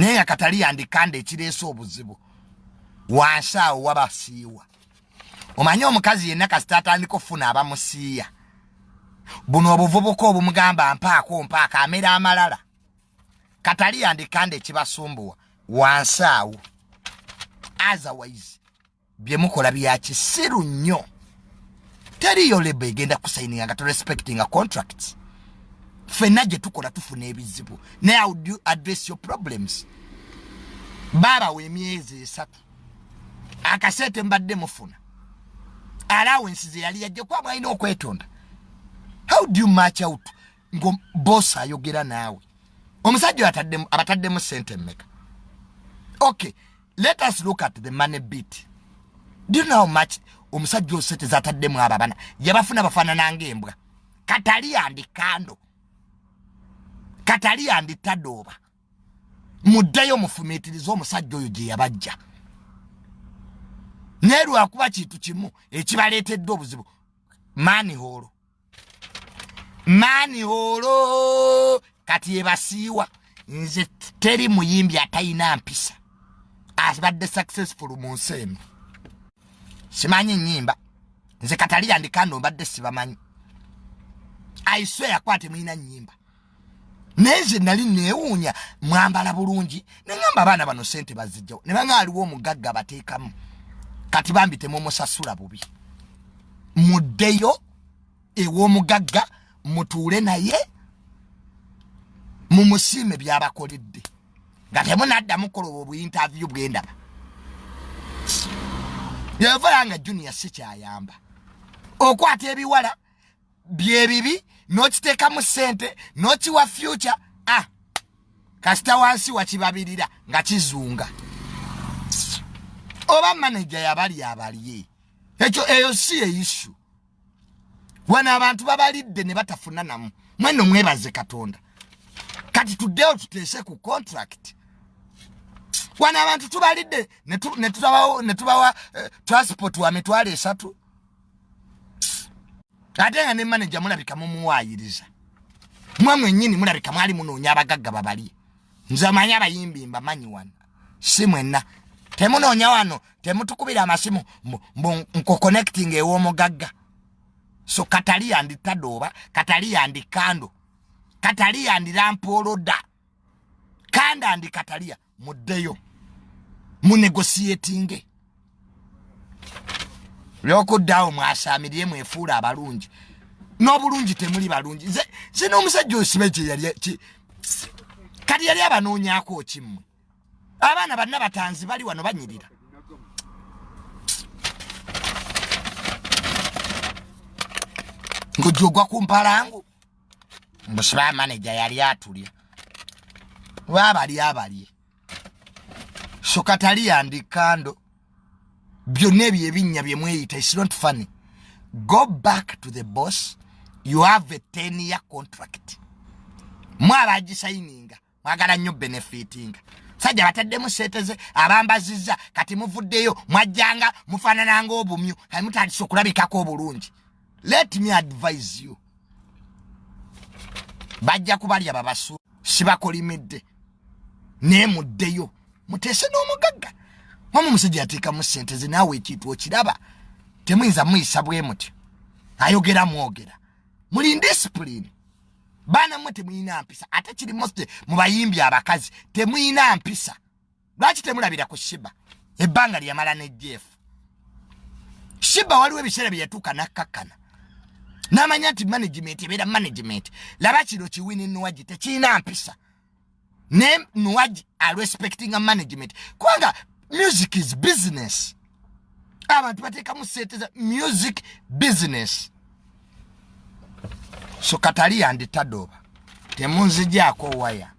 Naye Kataleya kandle ekireese obuzibu wansi wabasiiwa. Omanyi omukazi yenna kasita atandika okufuna abamusiiya. Buno obuvubuka obumugamba mpaako amera amalala. Kataleya kandle ekibasumbuwa wansi awo. Otherwise bye mukola bya kisiru nnyo. Teriyo lebe egenda kusaininga nga respecting a contract. Fenna gye tukola tufuna ebizibu. Now how do you address your problems? Baba w'emyezi 3. Akasete mbadde mufuna. Allowances yali yajja kwa mwalina okwetonda. How do you match out? Ngo boss ayogera naawe. Omusajja abataddemu sente mmeka. Okay, let us look at the money bit. Do you know how much omusajja osete zataddemu ababana? Yabafuna bafaanana ng'embwa. Kataleya kandle. Kataleya tadooba. Muddeyo mufumiitirize omusajja oyo gye yabajja. Neru akuba kintu kimu ekibaleetedde obuzibu. Manhole. Kati ebasiiwa. Nze teri muyimbi atayina mpisa. Abadde successful mu nsi eno. Simanyi nnyimba. Nze Kataleya kandle mbadde sibamanyi. I swear akwate mwina nnyimba. Neze nali neewuunya mwambala bulungi. Nengamba abaana bano sente bazijjawo. Ne banga aliwo omugagga bateekamu. Kati bambitemu omusasula bubi. Muddeyo ew'omugagga mutuule naye mumusiime by'abakoledde. Nga temunaddamu kola obwo interview bwendaba. Yava nga junior sikyayamba. Okwata ebiwala byebibi n'okiteekamu ssente n'okiwa future kasita wansi wakibabirira nga kizunga. Oba manager yabali eyo si issue. Wana abantu babalidde ne batafuna namu. Mweno mwebaze Katonda. Kati tuddeyo tuteese ku contract. Wana abantu tubalidde ne tubawa transport wa mitwalo 3. Ate nga ne manager mulabika mumuwaayiriza. Mmwe nnyini mulabika mwali munoonya abagagga babali. Nze amanyi abayimbi mbamanyi wano. Si mwenna. Temunoonya wano. Temutukubira amasimu nko-connecting ew'omugagga. So Kataleya tadooba. Kataleya kandle. Kataleya lampoloda. Kanda Kataleya muddeyo. Munegotiating. Lyokuddawo mwasaamiriye mwefuula abalungi. N'obulungi temuli balungi. Nze n'omusajja osibe gye yali kati yali abanoonyaako kimmwe. Abaana banna batanzi bali wano banyirira. Ng'ojjogwa ku mpalangu. Mbusaba manager yali atulya. Abalye. So Kataleya kandle. Byonna ebyo ebinnya bye mweyita, it's not funny. Go back to the boss. You have a 10-year contract. Mwabagisiyininga mwagala nnyo benefitinga. Sajja bataddemu sente abambazizza kati muvuddeyo mwajjanga mufaanana ng'obumyu kati mutandise okulabikako obulungi. Let me advise you. Bajja kubalya babasu sibakolimidde. Ne muddeyo muteese n'omugagga. Mama musajja yateekamu sente naawe ekintu okiraba. Temuyinza muyisa bwe mutyo. Ayogera mwogera. Muli indiscipline. Baana mmwe temuyina mpisa. Ate kiri most mu bayimbi abakazi temuyina mpisa. Lwaki temulabira ku Shiba? Ebbanga lyamala ne Jeff. Shiba waliwo ebiseera bye yatuuka n'akkakkana. N'amanya nti management ebeera management. Laba kino kiwini Nuwaji tekiyina mpisa. Ne Nuwaji are respecting a management. Kubanga music is business. Abantu bateekamu sente za music business. So Kataleya tadooba. Temunzigyako waya.